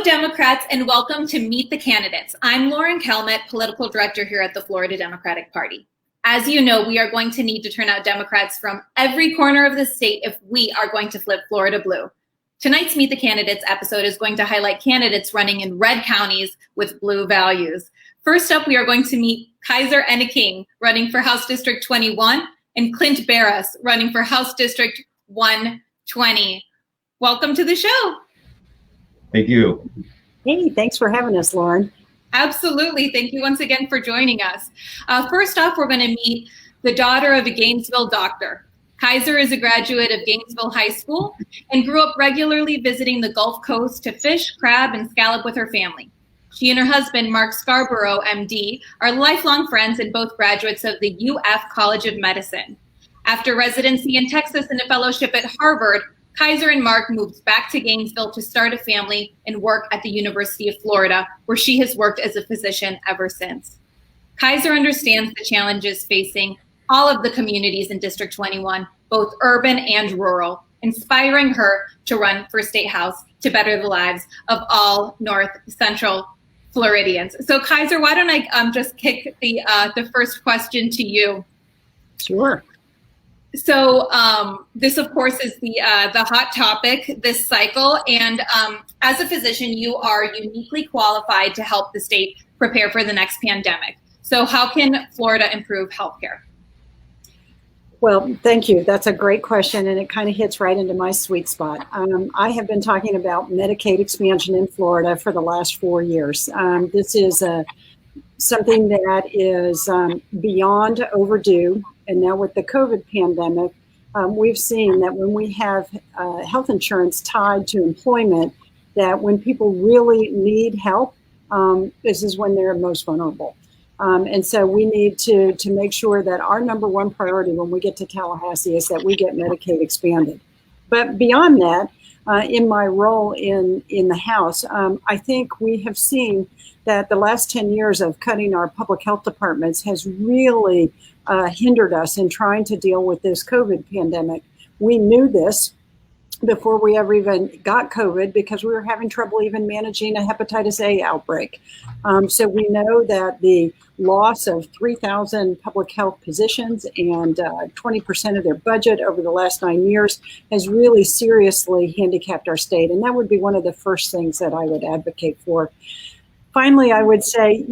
Hello, Democrats, and welcome to Meet the Candidates. I'm Lauren Calmet, Political Director here at the Florida Democratic Party. As you know, we are going to need to turn out Democrats from every corner of the state if we are going to flip Florida blue. Tonight's Meet the Candidates episode is going to highlight candidates running in red counties with blue values. First up, we are going to meet Kaiser Enneking, running for House District 21, and Clint Barras, running for House District 120. Welcome to the show. Thank you. Hey, thanks for having us, Lauren. Absolutely. Thank you once again for joining us. First off, we're going to meet the daughter of a Gainesville doctor. Kaiser is a graduate of Gainesville High School and grew up regularly visiting the Gulf Coast to fish, crab, and scallop with her family. She and her husband, Mark Scarborough, MD, are lifelong friends and both graduates of the UF College of Medicine. After residency in Texas and a fellowship at Harvard, Kaiser and Mark moved back to Gainesville to start a family and work at the University of Florida, where she has worked as a physician ever since. Kaiser understands the challenges facing all of the communities in District 21, both urban and rural, inspiring her to run for State House to better the lives of all North Central Floridians. So Kaiser, why don't I just kick the first question to you? Sure. So this, of course, is the hot topic this cycle. And as a physician, you are uniquely qualified to help the state prepare for the next pandemic. So how can Florida improve healthcare? Well, thank you. That's a great question, and it kind of hits right into my sweet spot. I have been talking about Medicaid expansion in Florida for the last 4 years. This is something that is beyond overdue. And now with the COVID pandemic, we've seen that when we have health insurance tied to employment, that when people really need help, this is when they're most vulnerable. And so we need to make sure that our number one priority when we get to Tallahassee is that we get Medicaid expanded. But beyond that, in my role in the House, I think we have seen that the last 10 years of cutting our public health departments has really hindered us in trying to deal with this COVID pandemic. We knew this before we ever even got COVID because we were having trouble even managing a hepatitis A outbreak. So we know that the loss of 3,000 public health positions and 20% of their budget over the last 9 years has really seriously handicapped our state. And that would be one of the first things that I would advocate for. Finally, I would say,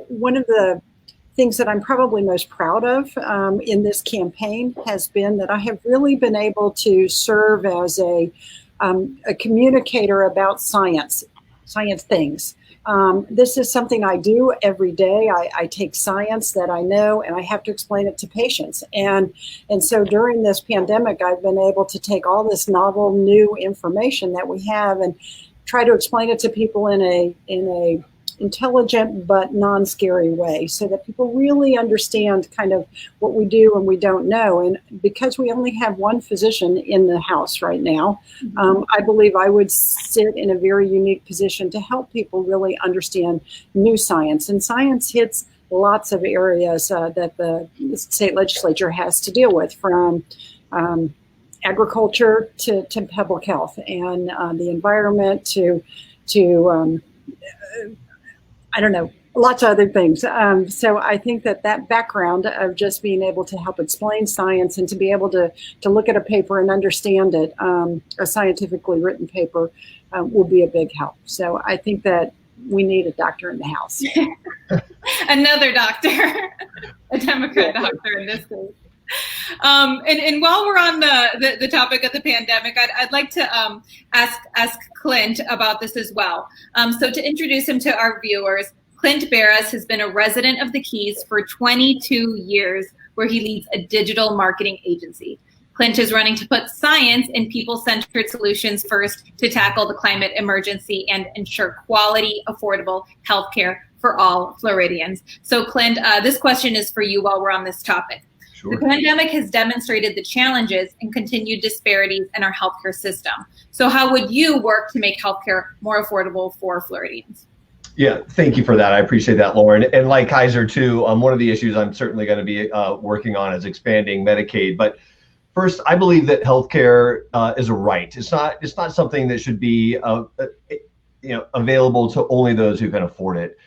one of the things that I'm probably most proud of in this campaign has been that I have really been able to serve as a communicator about science things. This is something I do every day. I take science that I know and I have to explain it to patients. And so during this pandemic, I've been able to take all this novel new information that we have and try to explain it to people in a intelligent but non-scary way so that people really understand kind of what we do and we don't know. And because we only have one physician in the House right now, I believe I would sit in a very unique position to help people really understand new science. And science hits lots of areas that the state legislature has to deal with, from agriculture to public health and the environment to I don't know, lots of other things. So I think that background of just being able to help explain science and to be able to look at a paper and understand it, a scientifically written paper, will be a big help. So I think that we need a doctor in the House. Another doctor, a Democrat doctor in this case. And while we're on the topic of the pandemic, I'd like to ask Clint about this as well. So to introduce him to our viewers, Clint Barras has been a resident of the Keys for 22 years, where he leads a digital marketing agency. Clint is running to put science and people-centered solutions first to tackle the climate emergency and ensure quality, affordable healthcare for all Floridians. So Clint, this question is for you while we're on this topic. Sure. The pandemic has demonstrated the challenges and continued disparities in our healthcare system. So how would you work to make healthcare more affordable for Floridians? Yeah, thank you for that. I appreciate that, Lauren. And like Kaiser too, one of the issues I'm certainly going to be working on is expanding Medicaid. But first, I believe that healthcare is a right. It's not something that should be available to only those who can afford it.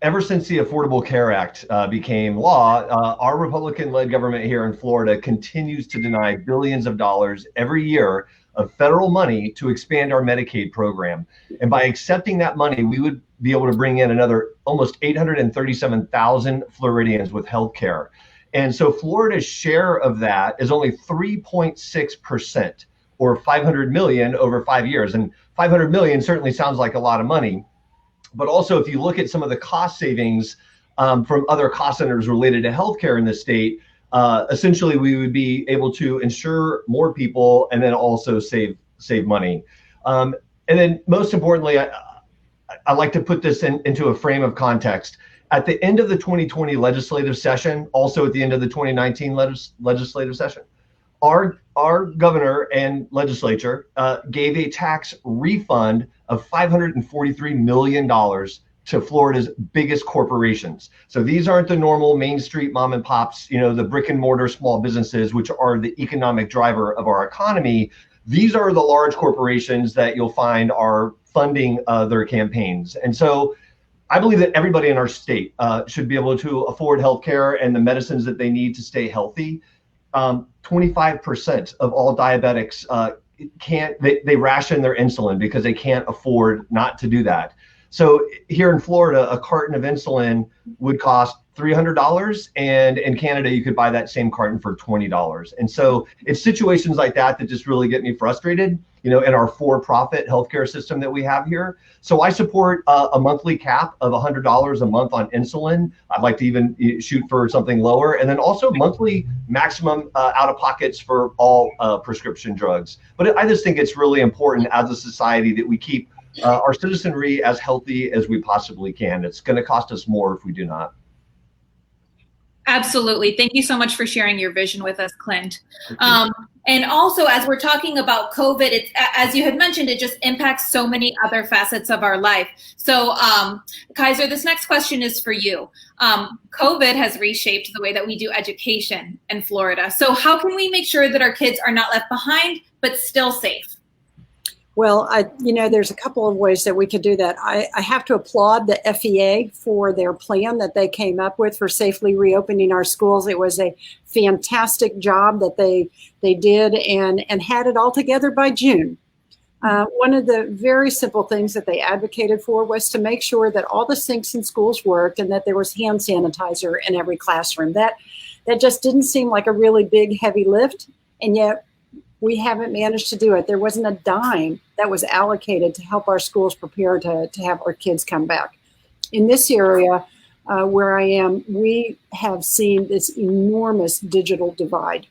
Ever since the Affordable Care Act became law, our Republican-led government here in Florida continues to deny billions of dollars every year of federal money to expand our Medicaid program. And by accepting that money, we would be able to bring in another almost 837,000 Floridians with health care. And so Florida's share of that is only 3.6%, or 500 million over 5 years. And 500 million certainly sounds like a lot of money. But also, if you look at some of the cost savings from other cost centers related to healthcare in the state, essentially we would be able to insure more people and then also save money. And then most importantly, I like to put this into a frame of context. At the end of the 2020 legislative session, also at the end of the 2019 legislative session, our governor and legislature gave a tax refund of $543 million to Florida's biggest corporations. So these aren't the normal Main Street mom and pops, the brick and mortar small businesses, which are the economic driver of our economy. These are the large corporations that you'll find are funding their campaigns. And so I believe that everybody in our state should be able to afford healthcare and the medicines that they need to stay healthy. 25% of all diabetics they ration their insulin because they can't afford not to do that. So here in Florida, a carton of insulin would cost $300, and in Canada, you could buy that same carton for $20. And so it's situations like that just really get me frustrated, in our for-profit healthcare system that we have here. So I support a monthly cap of $100 a month on insulin. I'd like to even shoot for something lower, and then also monthly maximum out-of-pockets for all prescription drugs. But I just think it's really important as a society that we keep our citizenry as healthy as we possibly can. It's going to cost us more if we do not. Absolutely. Thank you so much for sharing your vision with us, Clint. And also, as we're talking about COVID, as you had mentioned, it just impacts so many other facets of our life. So, Kaiser, this next question is for you. COVID has reshaped the way that we do education in Florida. So how can we make sure that our kids are not left behind, but still safe? Well, there's a couple of ways that we could do that. I have to applaud the FEA for their plan that they came up with for safely reopening our schools. It was a fantastic job that they did and had it all together by June. One of the very simple things that they advocated for was to make sure that all the sinks in schools worked and that there was hand sanitizer in every classroom. That just didn't seem like a really big, heavy lift, and yet we haven't managed to do it. There wasn't a dime that was allocated to help our schools prepare to have our kids come back. In this area where I am, we have seen this enormous digital divide,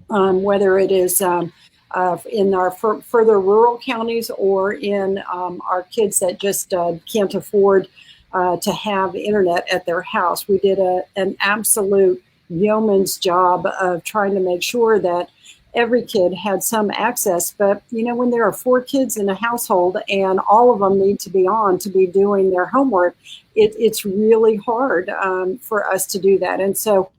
whether it is in our further rural counties or in our kids that just can't afford to have internet at their house. We did an absolute yeoman's job of trying to make sure that every kid had some access. But, when there are 4 kids in a household and all of them need to be on to be doing their homework, it's really hard for us to do that. And so,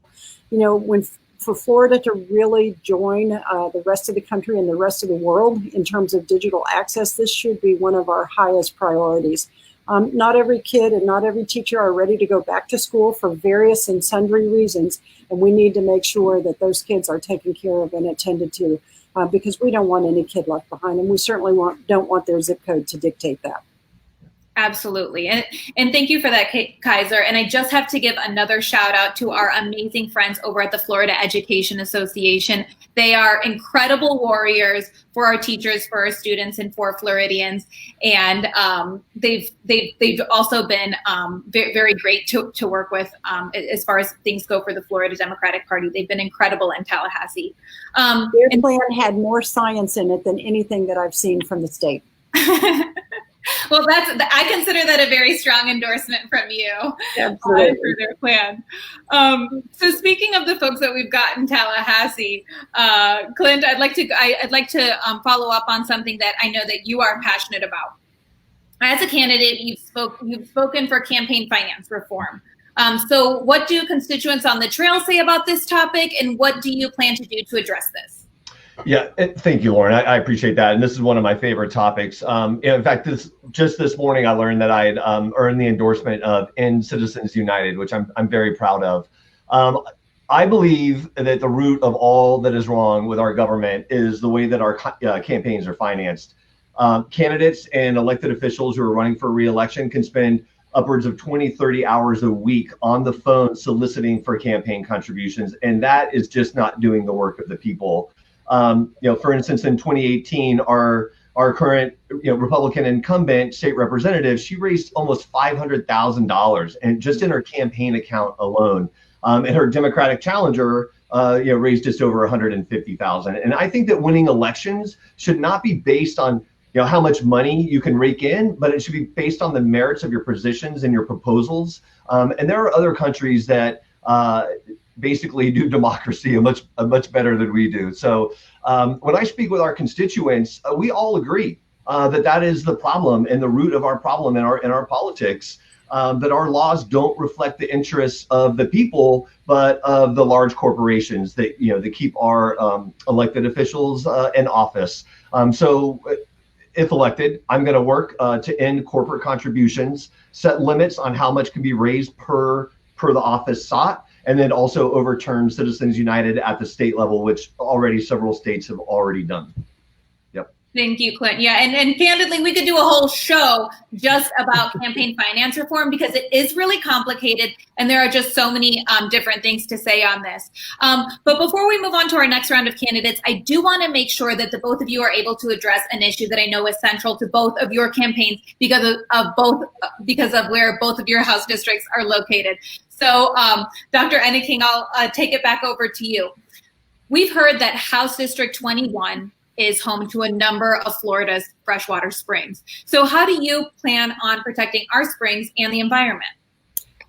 for Florida to really join the rest of the country and the rest of the world in terms of digital access, this should be one of our highest priorities. Not every kid and not every teacher are ready to go back to school for various and sundry reasons, and we need to make sure that those kids are taken care of and attended to because we don't want any kid left behind, and we certainly don't want their zip code to dictate that. Absolutely. And thank you for that, Kaiser. And I just have to give another shout out to our amazing friends over at the Florida Education Association. They are incredible warriors for our teachers, for our students, and for Floridians. And they've also been very, very great to work with as far as things go for the Florida Democratic Party. They've been incredible in Tallahassee. Their plan had more science in it than anything that I've seen from the state. Well, I consider that a very strong endorsement from you for their plan. So speaking of the folks that we've got in Tallahassee, Clint, I'd like to follow up on something that I know that you are passionate about. As a candidate, you've spoken for campaign finance reform. So what do constituents on the trail say about this topic, and what do you plan to do to address this? Yeah, thank you, Lauren. I appreciate that, and this is one of my favorite topics. In fact, this morning I learned that I had earned the endorsement of End Citizens United, which I'm very proud of. Um, I believe that the root of all that is wrong with our government is the way that our campaigns are financed. Candidates and elected officials who are running for re-election can spend upwards of 20, 30 hours a week on the phone soliciting for campaign contributions, and that is just not doing the work of the people. For instance, in 2018, our current Republican incumbent state representative, she raised almost $500,000 and just in her campaign account alone. And her Democratic challenger, raised just over 150,000. And I think that winning elections should not be based on how much money you can rake in, but it should be based on the merits of your positions and your proposals. And there are other countries that basically do democracy a much better than we do. So when I speak with our constituents, we all agree that is the problem and the root of our problem in our politics. That our laws don't reflect the interests of the people, but of the large corporations that that keep our elected officials in office. So if elected, I'm going to work to end corporate contributions, set limits on how much can be raised per the office sought, and then also overturn Citizens United at the state level, which already several states have already done. Yep. Thank you, Clint. Yeah, and candidly, we could do a whole show just about campaign finance reform because it is really complicated and there are just so many different things to say on this. But before we move on to our next round of candidates, I do want to make sure that the both of you are able to address an issue that I know is central to both of your campaigns because of where both of your House districts are located. So, Dr. Enneking, I'll take it back over to you. We've heard that House District 21 is home to a number of Florida's freshwater springs. So how do you plan on protecting our springs and the environment?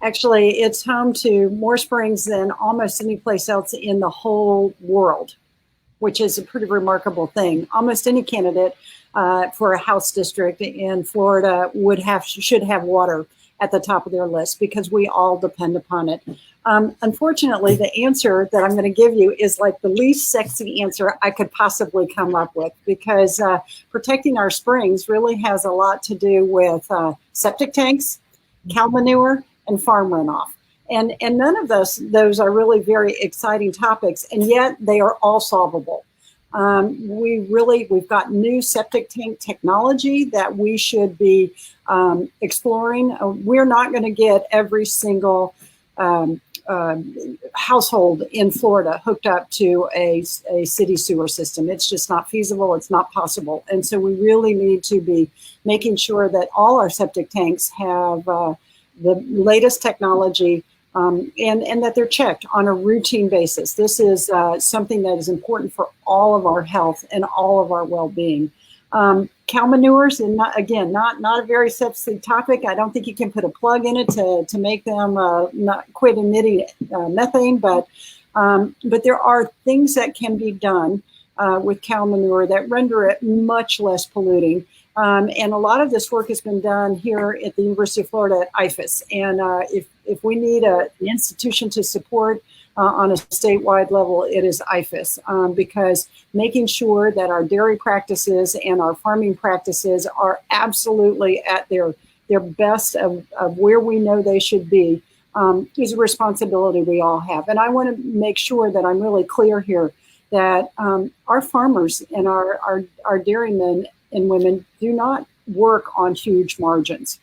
Actually, it's home to more springs than almost any place else in the whole world, which is a pretty remarkable thing. Almost any candidate for a House district in Florida should have water at the top of their list because we all depend upon it. Unfortunately, the answer that I'm going to give you is like the least sexy answer I could possibly come up with because protecting our springs really has a lot to do with septic tanks, cow manure, and farm runoff. And none of those are really very exciting topics, and yet they are all solvable. We've got new septic tank technology that we should be exploring. We're not going to get every single household in Florida hooked up to a city sewer system. It's just not feasible. It's not possible. And so we really need to be making sure that all our septic tanks have the latest technology and that they're checked on a routine basis. This is something that is important for all of our health and all of our well-being. Cow manures, and not a very sexy topic. I don't think you can put a plug in it to make them not quit emitting methane, but there are things that can be done with cow manure that render it much less polluting. And a lot of this work has been done here at the University of Florida at IFAS. And if we need an institution to support on a statewide level, it is IFAS, because making sure that our dairy practices and our farming practices are absolutely at their best of where we know they should be is a responsibility we all have. And I want to make sure that I'm really clear here that our farmers and our dairymen and women do not work on huge margins.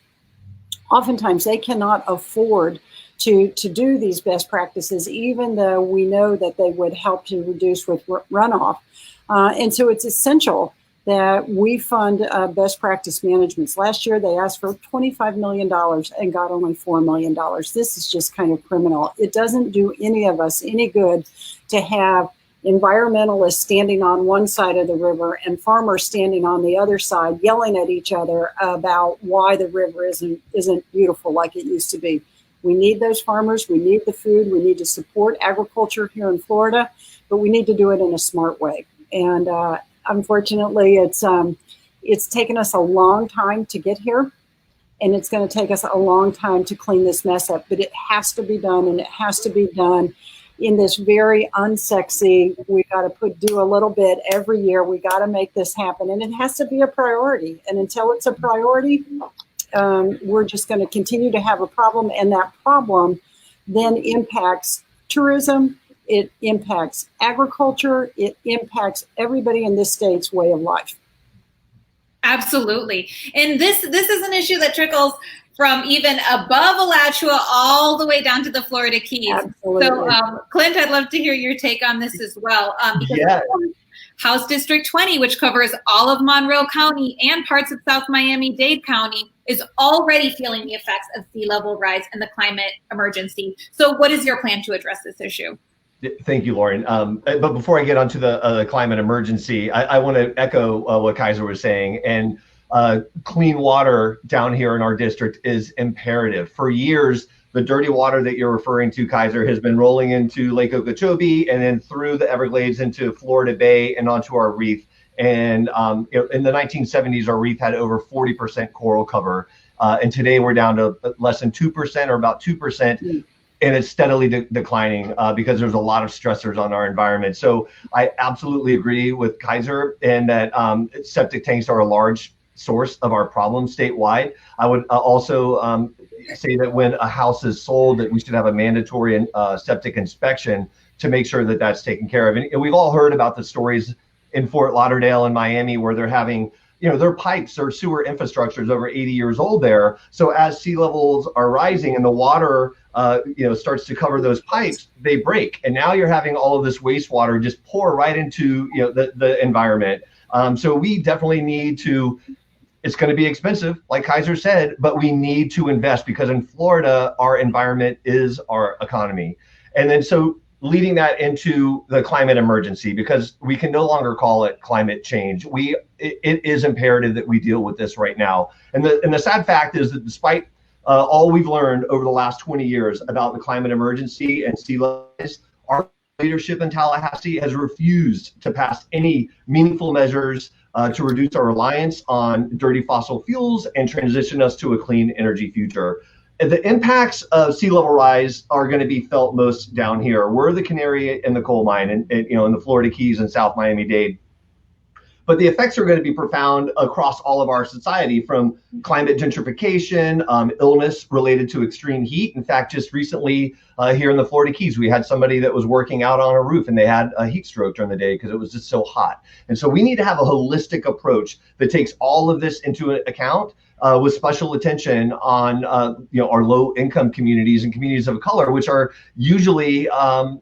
Oftentimes they cannot afford to do these best practices, even though we know that they would help to reduce with runoff. And so it's essential that we fund best practice managements. Last year, they asked for $25 million and got only $4 million. This is just kind of criminal. It doesn't do any of us any good to have environmentalists standing on one side of the river and farmers standing on the other side yelling at each other about why the river isn't beautiful like it used to be. We need those farmers. We need the food. We need to support agriculture here in Florida, but we need to do it in a smart way. And unfortunately, it's taken us a long time to get here, and it's going to take us a long time to clean this mess up. But it has to be done, and it has to be done in this very unsexy, we got to do a little bit every year. We got to make this happen. And it has to be a priority. And until it's a priority, we're just going to continue to have a problem. And that problem then impacts tourism. It impacts agriculture. It impacts everybody in this state's way of life. Absolutely. And this is an issue that trickles from even above Alachua all the way down to the Florida Keys. Absolutely. So, Clint, I'd love to hear your take on this as well. Because House District 20, which covers all of Monroe County and parts of South Miami-Dade County, is already feeling the effects of sea level rise and the climate emergency. So what is your plan to address this issue? Thank you, Lauren. But before I get onto the climate emergency, I want to echo what Kaiser was saying. And clean water down here in our district is imperative. For years, the dirty water that you're referring to, Kaiser, has been rolling into Lake Okeechobee and then through the Everglades into Florida Bay and onto our reef. And in the 1970s, our reef had over 40% coral cover. And today we're down to less than 2% or about 2%. And it's steadily declining because there's a lot of stressors on our environment. So I absolutely agree with Kaiser in that septic tanks are a large source of our problem statewide. I would also say that when a house is sold, that we should have a mandatory septic inspection to make sure that that's taken care of. And we've all heard about the stories in Fort Lauderdale and Miami where they're having, their pipes, their sewer infrastructure is over 80 years old there. So as sea levels are rising and the water, starts to cover those pipes, they break. And now you're having all of this wastewater just pour right into, the environment. So we definitely need to, it's going to be expensive, like Kaiser said, but we need to invest because in Florida, our environment is our economy. And then so leading that into the climate emergency, because we can no longer call it climate change. It is imperative that we deal with this right now. And the sad fact is that despite all we've learned over the last 20 years about the climate emergency and sea level rise, our leadership in Tallahassee has refused to pass any meaningful measures to reduce our reliance on dirty fossil fuels and transition us to a clean energy future. The impacts of sea level rise are going to be felt most down here. We're the canary in the coal mine, in the Florida Keys and South Miami-Dade. But the effects are going to be profound across all of our society, from climate gentrification, illness related to extreme heat. In fact, just recently here in the Florida Keys, we had somebody that was working out on a roof and they had a heat stroke during the day because it was just so hot. And so we need to have a holistic approach that takes all of this into account with special attention on our low income communities and communities of color, which are usually the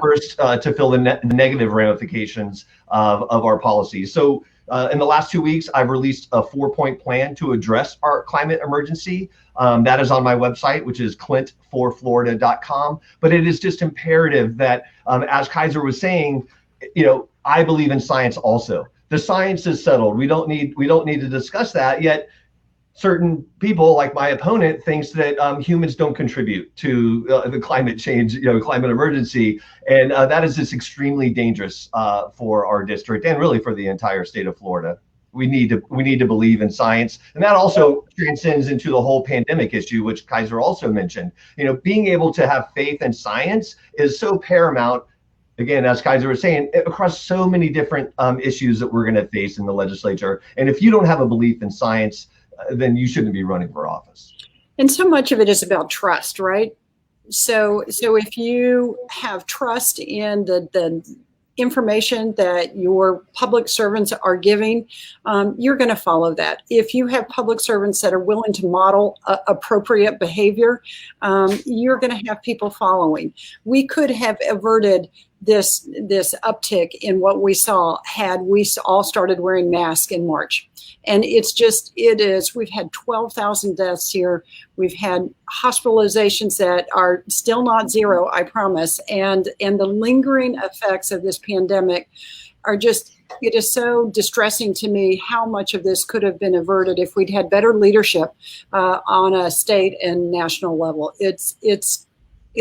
first to feel the negative ramifications of our policies. So in the last 2 weeks, I've released a 4-point plan to address our climate emergency. That is on my website, which is clint4florida.com. But it is just imperative that, as Kaiser was saying, I believe in science also. The science is settled. We don't need to discuss that yet. Certain people, like my opponent, thinks that humans don't contribute to the climate change, climate emergency, and that is just extremely dangerous for our district and really for the entire state of Florida. We need to believe in science, and that also transcends into the whole pandemic issue, which Kaiser also mentioned. Being able to have faith in science is so paramount. Again, as Kaiser was saying, across so many different issues that we're going to face in the legislature. And if you don't have a belief in science, then you shouldn't be running for office. And so much of it is about trust, right? So if you have trust in the information that your public servants are giving, you're going to follow that. If you have public servants that are willing to model appropriate behavior, you're going to have people following. We could have averted this uptick in what we saw had we all started wearing masks in March. And we've had 12,000 deaths here. We've had hospitalizations that are still not zero, I promise. And the lingering effects of this pandemic are it is so distressing to me how much of this could have been averted if we'd had better leadership on a state and national level. It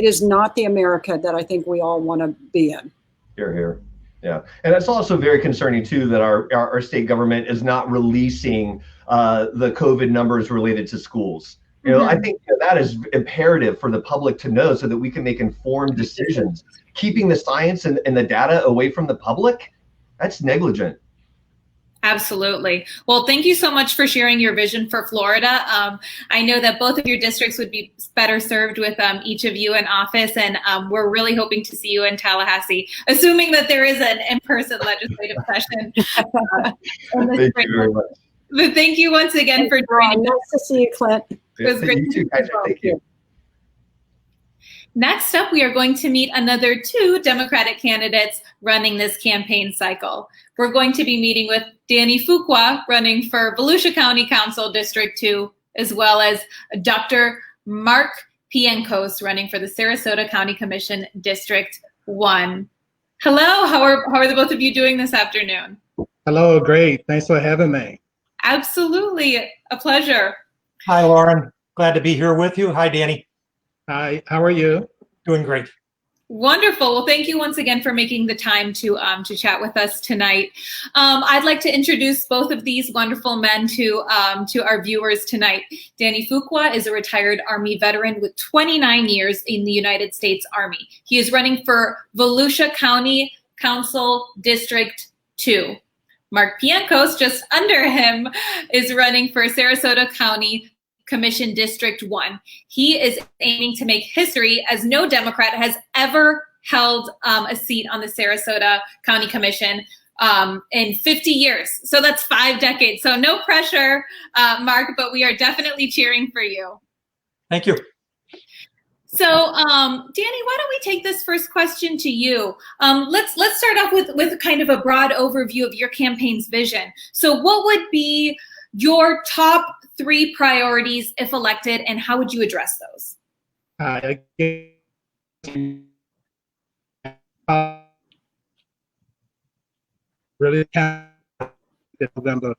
is not the America that I think we all want to be in. Hear, hear. Yeah. And it's also very concerning, too, that our state government is not releasing the COVID numbers related to schools. I think that is imperative for the public to know so that we can make informed decisions. Keeping the science and the data away from the public, that's negligent. Absolutely. Well, thank you so much for sharing your vision for Florida. I know that both of your districts would be better served with each of you in office, and we're really hoping to see you in Tallahassee, assuming that there is an in-person legislative session. Thank you very much. But thank you once again for joining us. Nice to see you, Clint. It was great. You too, Kaiser. Thank you. Next up, we are going to meet another 2 Democratic candidates running this campaign cycle. We're going to be meeting with Danny Fuqua, running for Volusia County Council District 2, as well as Dr. Mark Piancos, running for the Sarasota County Commission District 1. Hello, how are the both of you doing this afternoon? Hello, great. Thanks for having me. Absolutely, a pleasure. Hi, Lauren. Glad to be here with you. Hi, Danny. Hi, how are you? Doing great. Wonderful. Well, thank you once again for making the time to chat with us tonight. I'd like to introduce both of these wonderful men to our viewers tonight. Danny Fuqua is a retired Army veteran with 29 years in the United States Army. He is running for Volusia County Council District 2. Mark Piancos, just under him, is running for Sarasota County Commission District 1. He is aiming to make history, as no Democrat has ever held a seat on the Sarasota County Commission in 50 years. So that's 5 decades. So no pressure, Mark, but we are definitely cheering for you. Thank you. So, Danny, why don't we take this first question to you? Let's start off with kind of a broad overview of your campaign's vision. So what would be your top 3 priorities if elected, and how would you address those? Really November.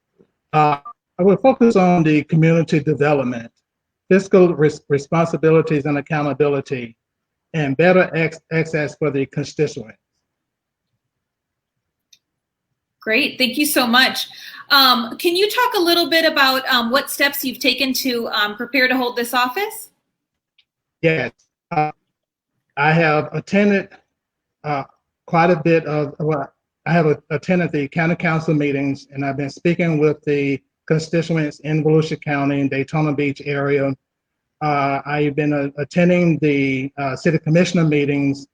I will focus on the community development, fiscal responsibilities and accountability, and better access for the constituents. Great, thank you so much. Can you talk a little bit about what steps you've taken to prepare to hold this office? Yes, I have attended quite a bit of, I have attended the county council meetings, and I've been speaking with the constituents in Volusia County and Daytona Beach area. I've been attending the city commissioner meetings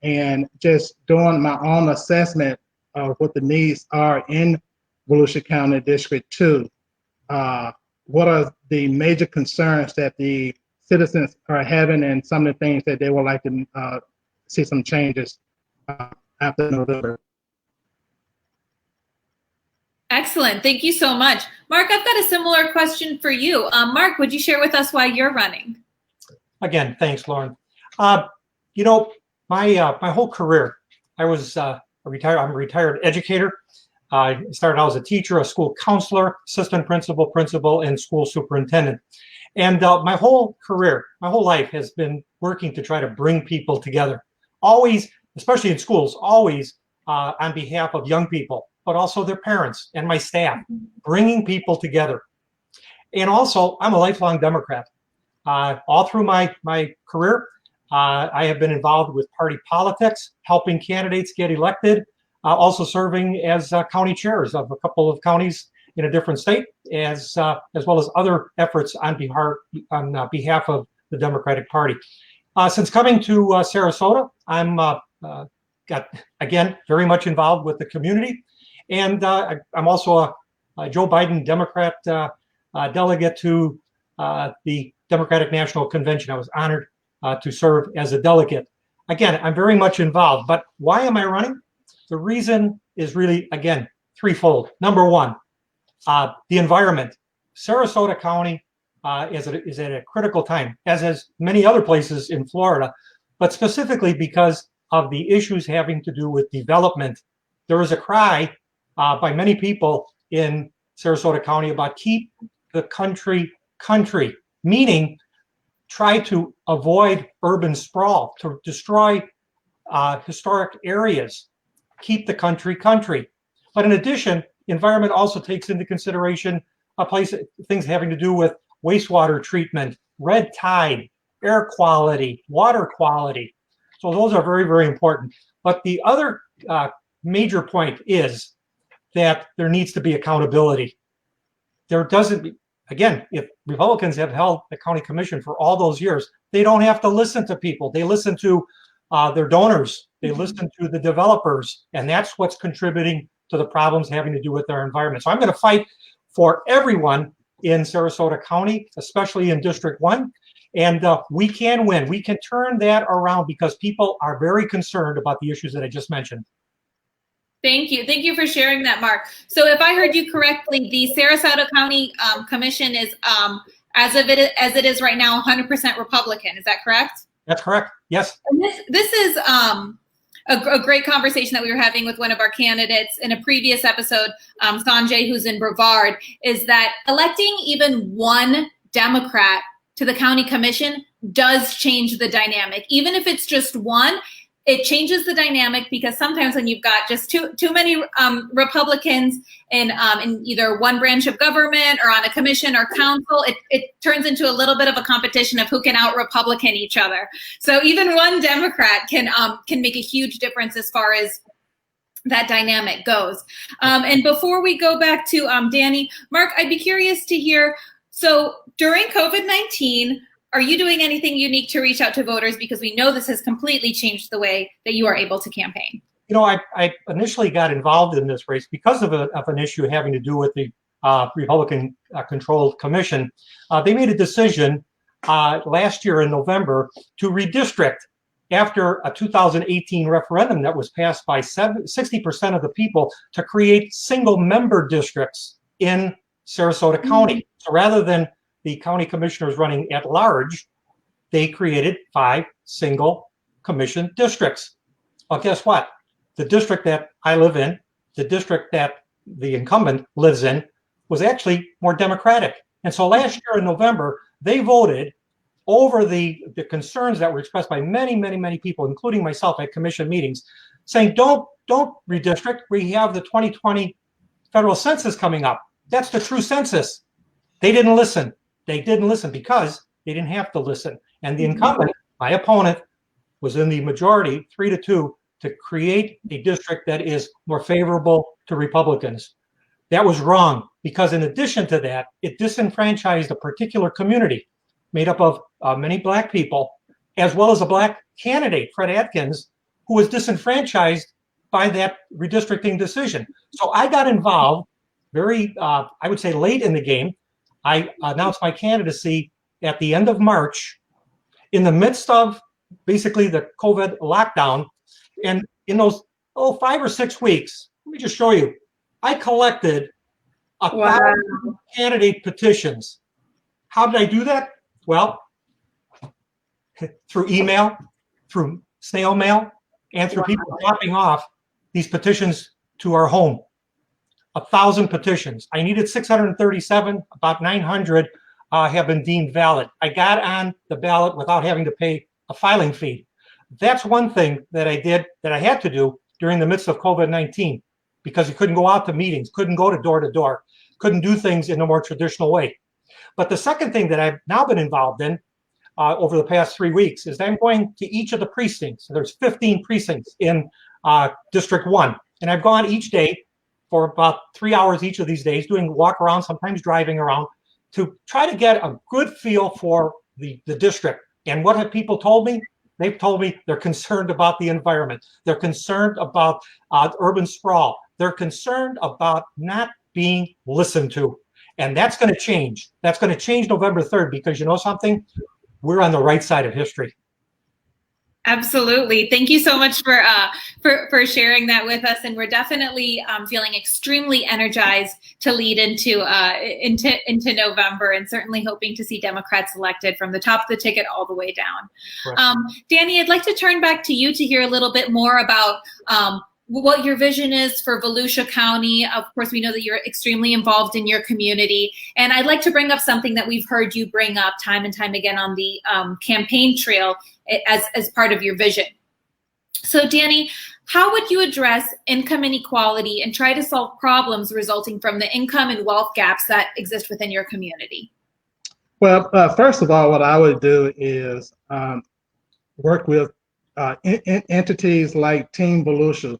and just doing my own assessment of what the needs are in Volusia County District 2. What are the major concerns that the citizens are having, and some of the things that they would like to see some changes after November. Excellent, thank you so much. Mark, I've got a similar question for you. Mark, would you share with us why you're running? Again, thanks, Lauren. You know, my whole career, I'm a retired educator. I started out as a teacher, a school counselor, assistant principal, and school superintendent. And my whole career, my whole life has been working to try to bring people together. Always, especially in schools, always on behalf of young people, but also their parents and my staff, bringing people together. And also, I'm a lifelong Democrat. All through my career, I have been involved with party politics, helping candidates get elected, also serving as county chairs of a couple of counties in a different state, as well as other efforts on behalf of the Democratic Party. Since coming to Sarasota, I'm again very much involved with the community, and I'm also a Joe Biden Democrat delegate to the Democratic National Convention. I was honored to serve as a delegate. Again, I'm very much involved, but why am I running? The reason is really, again, threefold. Number one, the environment. Sarasota County is at a critical time, as is many other places in Florida, but specifically because of the issues having to do with development. There is a cry by many people in Sarasota County about keep the country, meaning try to avoid urban sprawl, to destroy historic areas, keep the country. But in addition, environment also takes into consideration things having to do with wastewater treatment red tide, air quality, water quality. So those are very, very important. But the other major point is that there needs to be accountability. There doesn't, again, if Republicans have held the county commission for all those years, they don't have to listen to people. They listen to their donors. They listen to the developers. And that's what's contributing to the problems having to do with their environment. So I'm going to fight for everyone in Sarasota County, especially in District 1. And we can win. We can turn that around because people are very concerned about the issues that I just mentioned. Thank you. Thank you for sharing that, Mark. So if I heard you correctly, the Sarasota County Commission is, as it is right now, 100% Republican. Is that correct? That's correct. Yes. And this is a great conversation that we were having with one of our candidates in a previous episode, Sanjay, who's in Brevard, is that electing even one Democrat to the county commission does change the dynamic. Even if it's just one, it changes the dynamic because sometimes when you've got just too many Republicans in either one branch of government or on a commission or council, it turns into a little bit of a competition of who can out-Republican each other. So even one Democrat can make a huge difference as far as that dynamic goes. And before we go back to Danny, Mark, I'd be curious to hear, so during COVID-19, are you doing anything unique to reach out to voters? Because we know this has completely changed the way that you are able to campaign. You know, I initially got involved in this race because of an issue having to do with the Republican-controlled commission. They made a decision last year in November to redistrict after a 2018 referendum that was passed by 60% of the people to create single-member districts in Sarasota County. So rather than the county commissioners running at large, they created 5 single commission districts. Well, guess what? The district that I live in, the district that the incumbent lives in, was actually more Democratic. And so last year in November, they voted over the concerns that were expressed by many, many, many people, including myself at commission meetings, saying, don't redistrict. We have the 2020 federal census coming up. That's the true census. They didn't listen. They didn't listen because they didn't have to listen. And the incumbent, my opponent, was in the majority, 3-2, to create a district that is more favorable to Republicans. That was wrong because in addition to that, it disenfranchised a particular community made up of many Black people, as well as a Black candidate, Fred Atkins, who was disenfranchised by that redistricting decision. So I got involved very, I would say, late in the game. I announced my candidacy at the end of March in the midst of basically the COVID lockdown. And in those 5 or 6 weeks, let me just show you, I collected 1,000 candidate petitions. How did I do that? Well, through email, through snail mail, and through people dropping off these petitions to our home. 1,000 petitions. I needed 637, about 900 have been deemed valid. I got on the ballot without having to pay a filing fee. That's one thing that I did, that I had to do during the midst of COVID-19, because you couldn't go out to meetings, couldn't go to door, couldn't do things in a more traditional way. But the second thing that I've now been involved in over the past 3 weeks is I'm going to each of the precincts. There's 15 precincts in District 1. And I've gone each day for about 3 hours each of these days, doing walk around, sometimes driving around, to try to get a good feel for the district. And what have people told me? They've told me they're concerned about the environment. They're concerned about urban sprawl. They're concerned about not being listened to. And that's going to change. That's going to change November 3rd, because you know something? We're on the right side of history. Absolutely. Thank you so much for sharing that with us. And we're definitely feeling extremely energized to lead into November, and certainly hoping to see Democrats elected from the top of the ticket all the way down. Right. Danny, I'd like to turn back to you to hear a little bit more about what your vision is for Volusia County. Of course, we know that you're extremely involved in your community. And I'd like to bring up something that we've heard you bring up time and time again on the campaign trail as part of your vision. So Danny, how would you address income inequality and try to solve problems resulting from the income and wealth gaps that exist within your community? Well, first of all, what I would do is work with entities like Team Volusia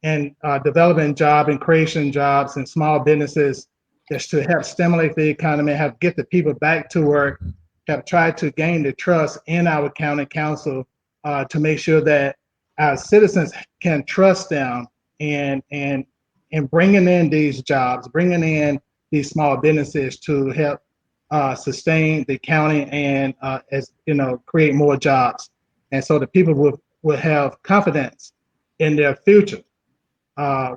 and developing job and creation jobs and small businesses just to help stimulate the economy, have get the people back to work, have tried to gain the trust in our county council to make sure that our citizens can trust them and bringing in these jobs, bringing in these small businesses to help sustain the county and as you know, create more jobs. And so the people will have confidence in their future.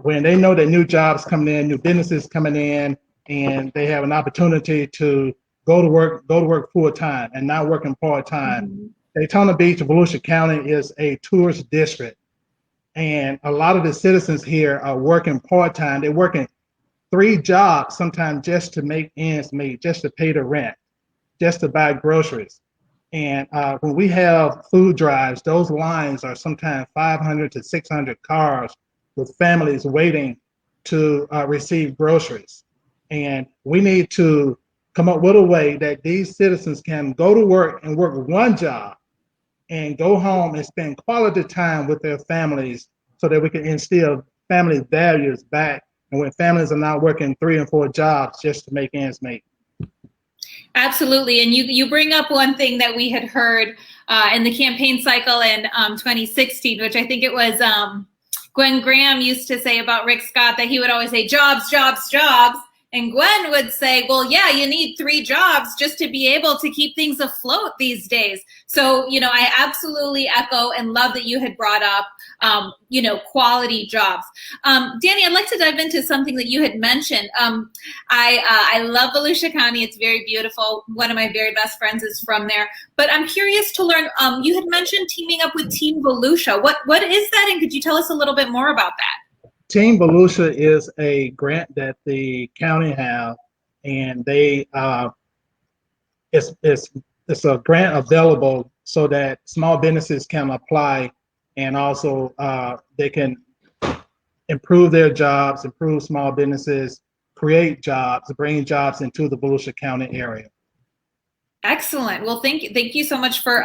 When they know that new jobs coming in, new businesses coming in, and they have an opportunity to go to work full time and not working part time. Mm-hmm. Daytona Beach, Volusia County is a tourist district, and a lot of the citizens here are working part time. They're working 3 jobs sometimes just to make ends meet, just to pay the rent, just to buy groceries. And when we have food drives, those lines are sometimes 500 to 600 cars with families waiting to receive groceries. And we need to come up with a way that these citizens can go to work and work 1 job and go home and spend quality time with their families so that we can instill family values back. And when families are not working 3 and 4 jobs just to make ends meet. Absolutely. And you bring up one thing that we had heard in the campaign cycle in 2016, which I think it was Gwen Graham used to say about Rick Scott, that he would always say jobs, jobs, jobs. And Gwen would say, well, yeah, you need 3 jobs just to be able to keep things afloat these days. So, I absolutely echo and love that you had brought up, quality jobs. Danny, I'd like to dive into something that you had mentioned. I love Volusia County. It's very beautiful. One of my very best friends is from there. But I'm curious to learn, you had mentioned teaming up with Team Volusia. What is that? And could you tell us a little bit more about that? Team Volusia is a grant that the county have, and they it's a grant available so that small businesses can apply, and also they can improve their jobs, improve small businesses, create jobs, bring jobs into the Volusia County area. Excellent. Well, thank you so much for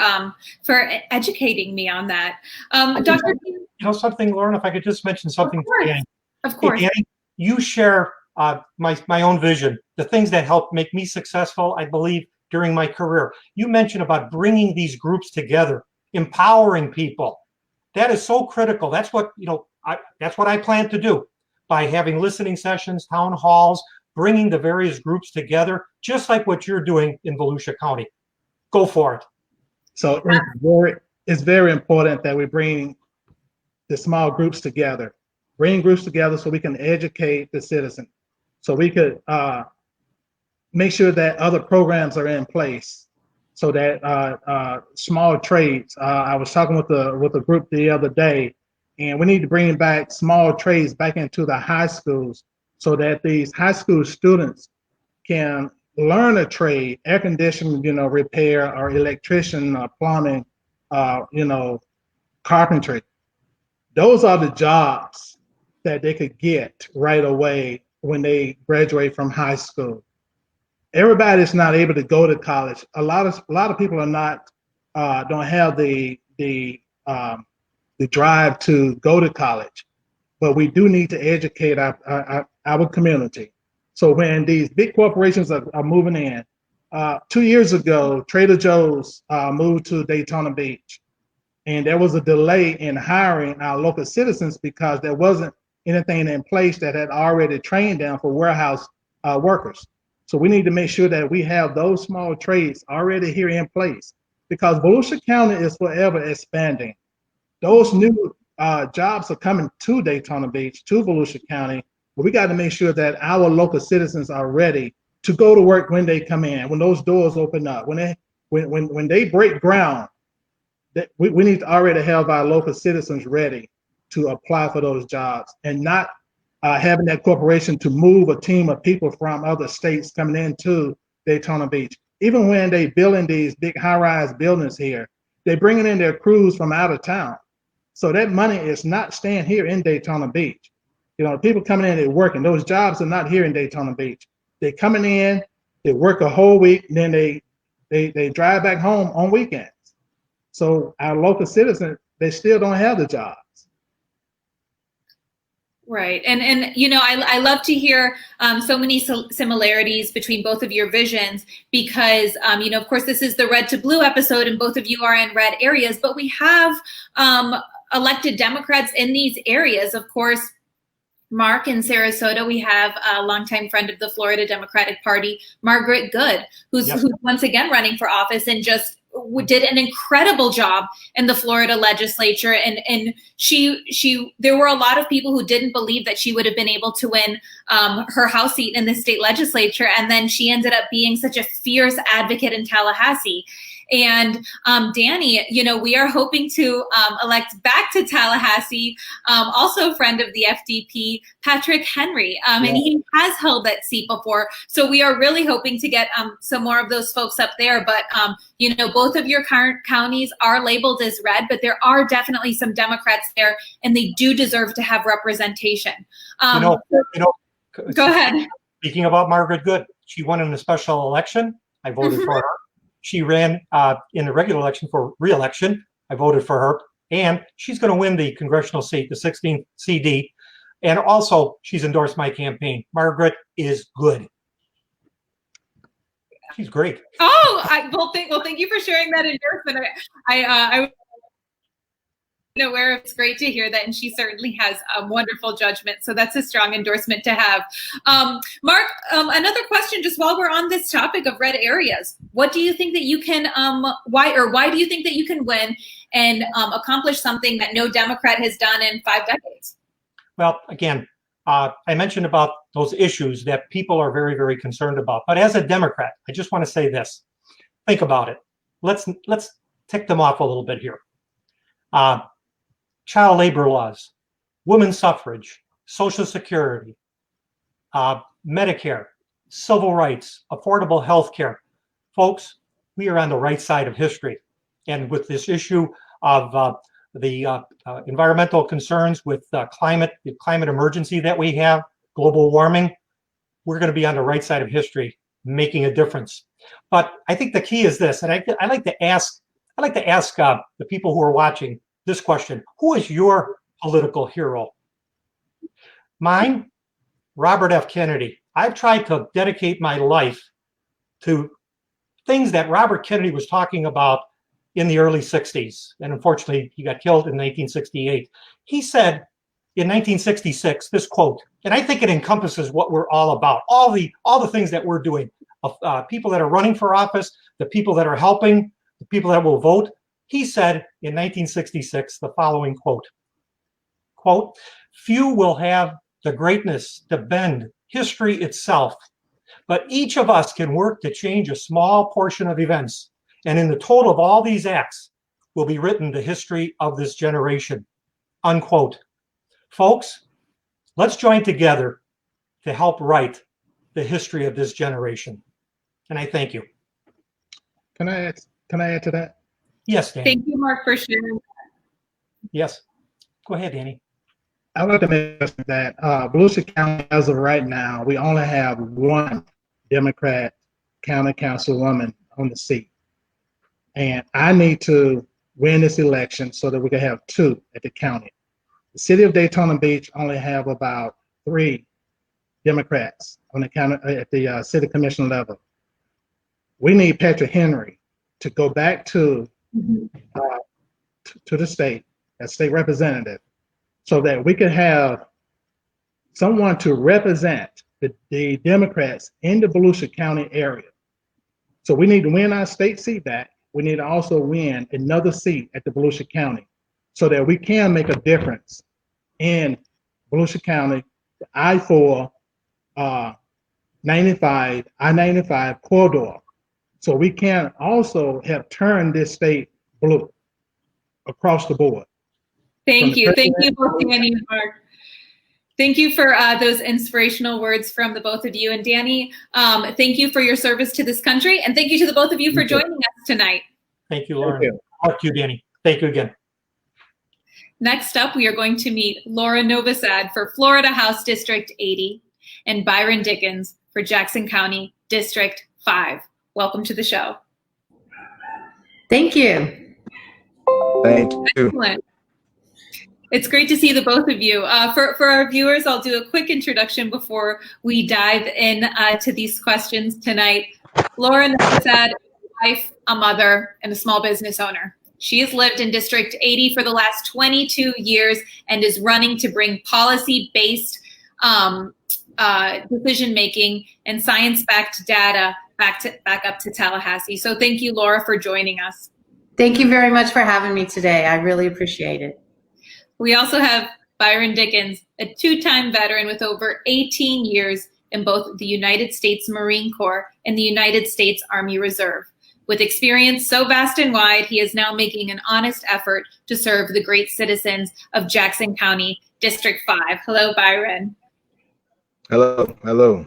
educating me on that, Dr. Something, Lauren, if I could just mention something. Of course. Danny, you share my own vision, the things that helped make me successful, I believe, during my career. You mentioned about bringing these groups together, empowering people. That is so critical. That's what that's what I plan to do by having listening sessions, town halls, bringing the various groups together, just like what you're doing in Volusia County. Go for it. So it's very important that we bring the small groups together, so we can educate the citizen, so we could make sure that other programs are in place, so that small trades. I was talking with a group the other day, and we need to bring back small trades back into the high schools, so that these high school students can learn a trade, air conditioning, repair, or electrician, or plumbing, carpentry. Those are the jobs that they could get right away when they graduate from high school. Everybody's not able to go to college. A lot of people are not don't have the drive to go to college, but we do need to educate our community. So when these big corporations are moving in, 2 years ago, Trader Joe's moved to Daytona Beach. And there was a delay in hiring our local citizens because there wasn't anything in place that had already trained them for warehouse workers. So we need to make sure that we have those small trades already here in place, because Volusia County is forever expanding. Those new jobs are coming to Daytona Beach, to Volusia County, but we got to make sure that our local citizens are ready to go to work when they come in, when those doors open up, when they break ground. We need to already have our local citizens ready to apply for those jobs, and not having that corporation to move a team of people from other states coming into Daytona Beach. Even when they building these big high-rise buildings here, they're bringing in their crews from out of town. So that money is not staying here in Daytona Beach. People coming in, they're working. Those jobs are not here in Daytona Beach. They're coming in, they work a whole week, and then they they drive back home on weekends. So our local citizens, they still don't have the jobs. Right. And you know, I love to hear so many similarities between both of your visions because, you know, of course, this is the red to blue episode and both of you are in red areas, but we have elected Democrats in these areas. Of course, Mark in Sarasota, we have a longtime friend of the Florida Democratic Party, Margaret Good, who's once again running for office and just did an incredible job in the Florida legislature. And she there were a lot of people who didn't believe that she would have been able to win her House seat in the state legislature. And then she ended up being such a fierce advocate in Tallahassee. And Danny, you know, we are hoping to elect back to Tallahassee, also a friend of the FDP, Patrick Henry, and he has held that seat before. So we are really hoping to get some more of those folks up there. But, you know, both of your current counties are labeled as red, but there are definitely some Democrats there, and they do deserve to have representation. Go ahead. Speaking about Margaret Good, she won in a special election. I voted for her. She ran in the regular election for re-election. I voted for her. And she's going to win the congressional seat, the 16th CD. And also, she's endorsed my campaign. Margaret is good. She's great. Oh, thank you for sharing that endorsement. I aware it's great to hear that, and she certainly has a wonderful judgment. So that's a strong endorsement to have. Mark, another question, just while we're on this topic of red areas, what do you think that you can, why do you think that you can win and accomplish something that no Democrat has done in 5 decades? Well, again, I mentioned about those issues that people are very, very concerned about. But as a Democrat, I just want to say this. Think about it. Let's tick them off a little bit here. Child labor laws, women's suffrage, Social Security, Medicare, civil rights, affordable health care. Folks, we are on the right side of history. And with this issue of the environmental concerns with the climate emergency that we have, global warming, we're going to be on the right side of history, making a difference. But I think the key is this, and I like to ask the people who are watching this question: who is your political hero? Mine, Robert F. Kennedy. I've tried to dedicate my life to things that Robert Kennedy was talking about in the early 60s. And unfortunately, he got killed in 1968. He said in 1966, this quote, and I think it encompasses what we're all about, all the things that we're doing, people that are running for office, the people that are helping, the people that will vote. He said in 1966 the following quote, "Few will have the greatness to bend history itself, but each of us can work to change a small portion of events. And in the total of all these acts will be written the history of this generation." Unquote. Folks, let's join together to help write the history of this generation. And I thank you. Can I add to that? Yes, Danny. Thank you, Mark, for sharing that. Yes. Go ahead, Danny. I would like to mention that Volusia County, as of right now, we only have one Democrat county councilwoman on the seat. And I need to win this election so that we can have 2 at the county. The city of Daytona Beach only have about 3 Democrats on the county at the city commission level. We need Patrick Henry to go back to the state as state representative, so that we could have someone to represent the Democrats in the Volusia County area. So we need to win our state seat back. We need to also win another seat at the Volusia County so that we can make a difference in Volusia County, the I-4, I-95 corridor. So we can also have turned this state blue across the board. Thank you both, Danny and Mark. Thank you for those inspirational words from the both of you. And Danny, thank you for your service to this country. And thank you to the both of you for joining us tonight. Thank you, Lauren. Thank you, Danny. Thank you again. Next up, we are going to meet Laura Novosad for Florida House District 80 and Byron Dickens for Jackson County District 5. Welcome to the show. Thank you. Thank you. Excellent. It's great to see the both of you. For our viewers, I'll do a quick introduction before we dive in to these questions tonight. Laura Nassad is a wife, a mother, and a small business owner. She has lived in District 80 for the last 22 years and is running to bring policy-based decision-making and science-backed data back up to Tallahassee. So thank you, Laura, for joining us. Thank you very much for having me today. I really appreciate it. We also have Byron Dickens, a two-time veteran with over 18 years in both the United States Marine Corps and the United States Army Reserve. With experience so vast and wide, he is now making an honest effort to serve the great citizens of Jackson County, District 5. Hello, Byron. Hello. Hello.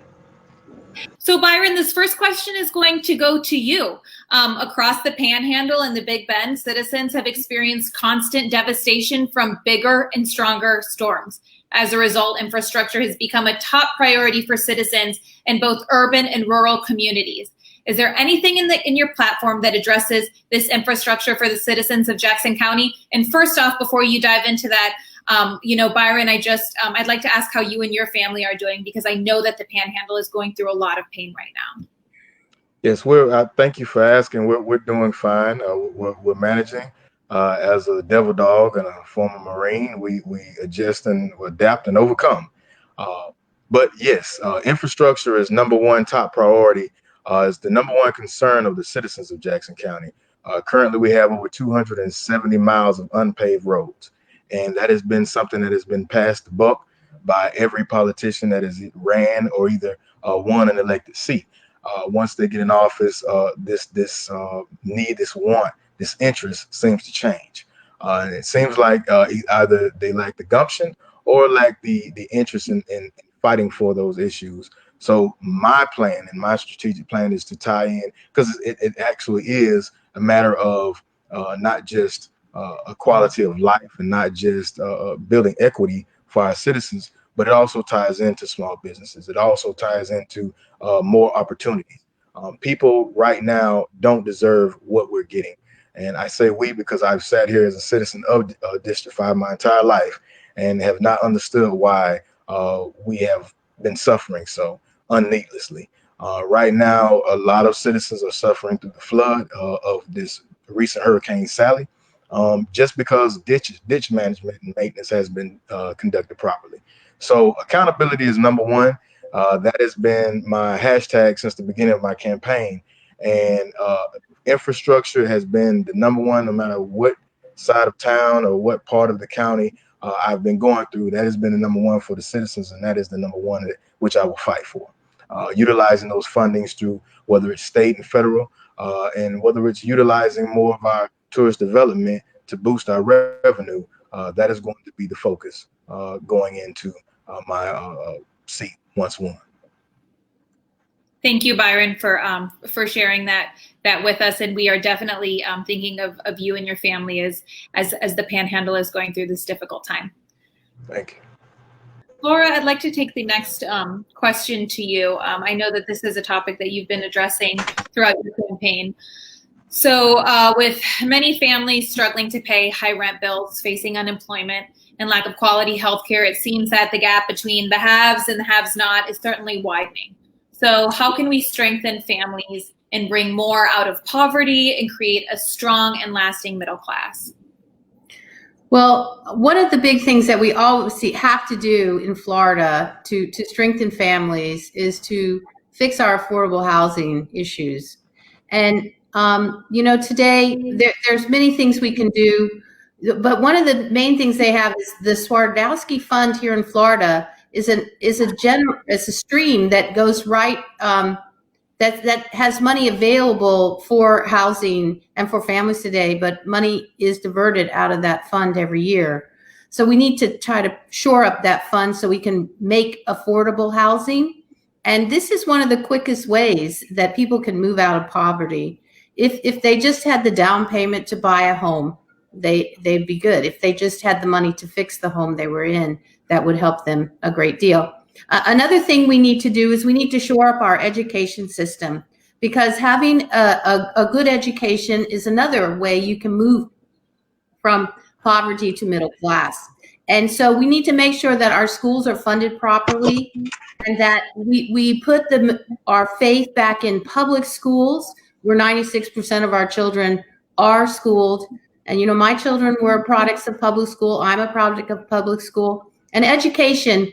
So Byron, this first question is going to go to you. Across the Panhandle and the Big Bend, citizens have experienced constant devastation from bigger and stronger storms. As a result, infrastructure has become a top priority for citizens in both urban and rural communities. Is there anything in your platform that addresses this infrastructure for the citizens of Jackson County? And first off, before you dive into that, Byron, I'd like to ask how you and your family are doing, because I know that the Panhandle is going through a lot of pain right now. Yes, thank you for asking. We're doing fine. We're managing. As a devil dog and a former Marine, we adjust and adapt and overcome. But yes, infrastructure is number one top priority. Is the number one concern of the citizens of Jackson County. Currently, we have over 270 miles of unpaved roads. And that has been something that has been passed the buck by every politician that has ran or either won an elected seat. Once they get in office, this need, this want, this interest seems to change. And it seems like either they lack the gumption or lack the interest in fighting for those issues. So my plan and my strategic plan is to tie in, because it actually is a matter of not just a quality of life and not just building equity for our citizens, but it also ties into small businesses. It also ties into more opportunities. People right now don't deserve what we're getting. And I say we because I've sat here as a citizen of District 5 my entire life and have not understood why we have been suffering so unneedlessly. Right now, a lot of citizens are suffering through the flood of this recent Hurricane Sally. Just because ditch management and maintenance has been conducted properly. So accountability is number one. That has been my hashtag since the beginning of my campaign. And infrastructure has been the number one, no matter what side of town or what part of the county I've been going through. That has been the number one for the citizens, and that is the number one which I will fight for. Utilizing those fundings through whether it's state and federal, and whether it's utilizing more of our tourist development to boost our revenue, that is going to be the focus going into my seat once won. Thank you, Byron, for sharing that with us, and we are definitely thinking of you and your family as the Panhandle is going through this difficult time. Thank you. Laura, I'd like to take the next question to you. I know that this is a topic that you've been addressing throughout your campaign. So with many families struggling to pay high rent bills, facing unemployment, and lack of quality health care, it seems that the gap between the haves and the have-not is certainly widening. So how can we strengthen families and bring more out of poverty and create a strong and lasting middle class? Well, one of the big things that we all have to do in Florida to strengthen families is to fix our affordable housing issues. And today there's many things we can do, but one of the main things they have is the Swardowski Fund here in Florida is a stream that goes right that has money available for housing and for families today, but money is diverted out of that fund every year. So we need to try to shore up that fund so we can make affordable housing. And this is one of the quickest ways that people can move out of poverty. If they just had the down payment to buy a home, they'd be good. If they just had the money to fix the home they were in, that would help them a great deal. Another thing we need to do is we need to shore up our education system. because having a good education is another way you can move from poverty to middle class. And so we need to make sure that our schools are funded properly and that we put our faith back in public schools, where 96% of our children are schooled. And, my children were products of public school. I'm a product of public school. And education,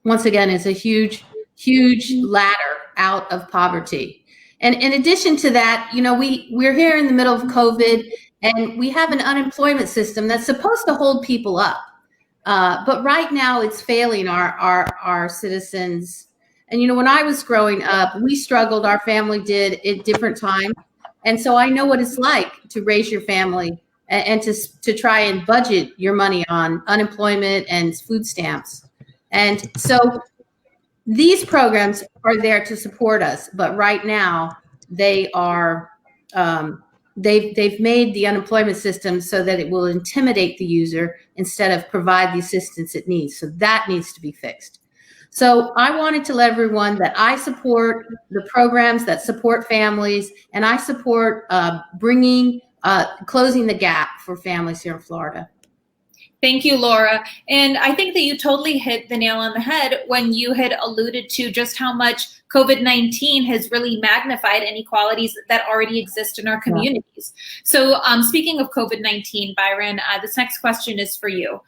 once again, is a huge, huge ladder out of poverty. And in addition to that, we're here in the middle of COVID, and we have an unemployment system that's supposed to hold people up. But right now it's failing our citizens. And, when I was growing up, we struggled, our family did, at different times. And so I know what it's like to raise your family and to try and budget your money on unemployment and food stamps. And so these programs are there to support us, but right now they are, they've made the unemployment system so that it will intimidate the user instead of provide the assistance it needs. So that needs to be fixed. So I wanted to let everyone that I support the programs that support families, and I support closing the gap for families here in Florida. Thank you, Laura. And I think that you totally hit the nail on the head when you had alluded to just how much COVID-19 has really magnified inequalities that already exist in our communities. So speaking of COVID-19, Byron, this next question is for you.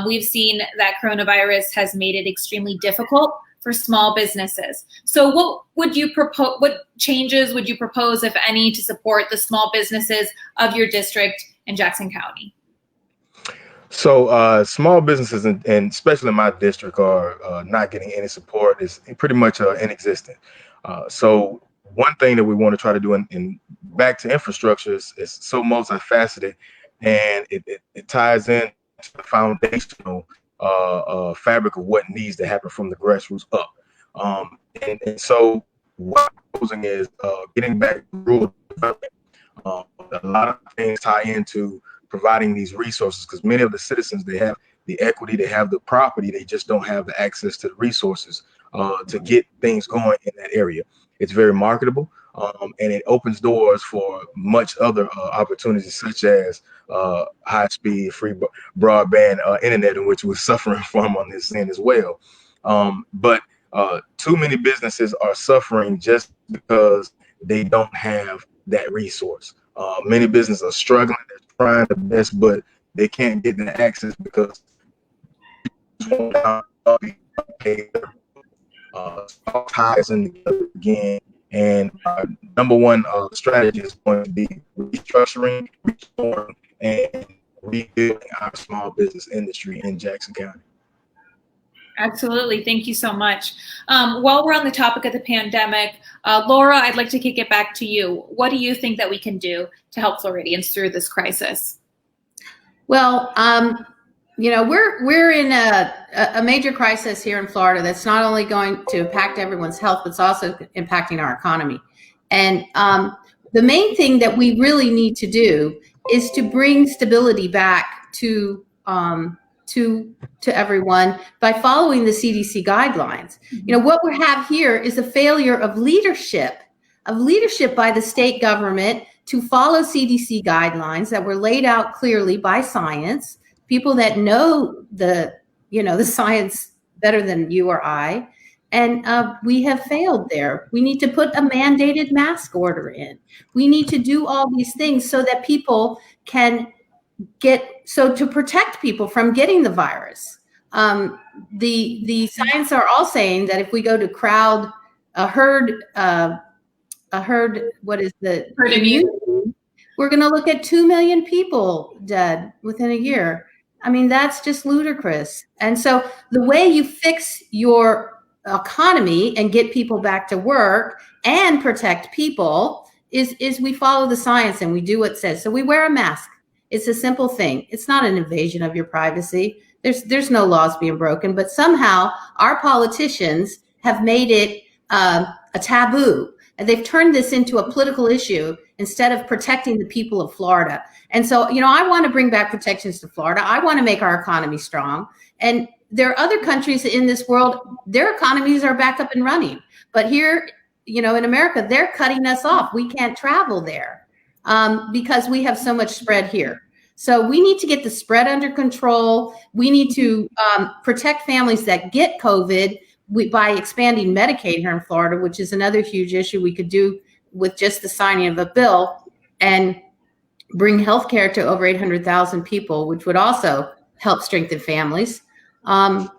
We've seen that coronavirus has made it extremely difficult for small businesses. So what changes would you propose, if any, to support the small businesses of your district in Jackson County? So small businesses, and especially in my district, are not getting any support. Is pretty much inexistent. So one thing that we want to try to do in back to infrastructure is so multifaceted, and it ties in to the foundational fabric of what needs to happen from the grassroots up. And so what I'm proposing is getting back to rural development. A lot of things tie into providing these resources, because many of the citizens, they have the equity, they have the property, they just don't have the access to the resources to get things going in that area. It's very marketable, and it opens doors for much other opportunities, such as high-speed, free broadband internet, in which we're suffering from on this end as well. But too many businesses are suffering just because they don't have that resource. Many businesses are struggling, they're trying their best, but they can't get the access because ties in together again. And our number one strategy is going to be restructuring, restoring, and rebuilding our small business industry in Jackson County. Absolutely. Thank you so much. While we're on the topic of the pandemic, Laura, I'd like to kick it back to you. What do you think that we can do to help Floridians through this crisis? Well, we're in a major crisis here in Florida that's not only going to impact everyone's health, but it's also impacting our economy. And the main thing that we really need to do is to bring stability back to everyone by following the CDC guidelines. What we have here is a failure of leadership by the state government to follow CDC guidelines that were laid out clearly by science, people that know the science better than you or I. And we have failed there. We need to put a mandated mask order in. We need to do all these things so that people can to protect people from getting the virus. The science are all saying that if we go to herd immunity, we're going to look at 2 million people dead within a year. I mean, that's just ludicrous. And so the way you fix your economy and get people back to work and protect people is we follow the science and we do what it says. So we wear a mask. It's a simple thing. It's not an invasion of your privacy. There's no laws being broken, but somehow our politicians have made it a taboo, and they've turned this into a political issue instead of protecting the people of Florida. And so, I want to bring back protections to Florida. I want to make our economy strong. And there are other countries in this world, their economies are back up and running. But here in America, they're cutting us off. We can't travel there because we have so much spread here. So we need to get the spread under control. We need to protect families that get COVID by expanding Medicaid here in Florida, which is another huge issue we could do with just the signing of a bill, and bring healthcare to over 800,000 people, which would also help strengthen families. And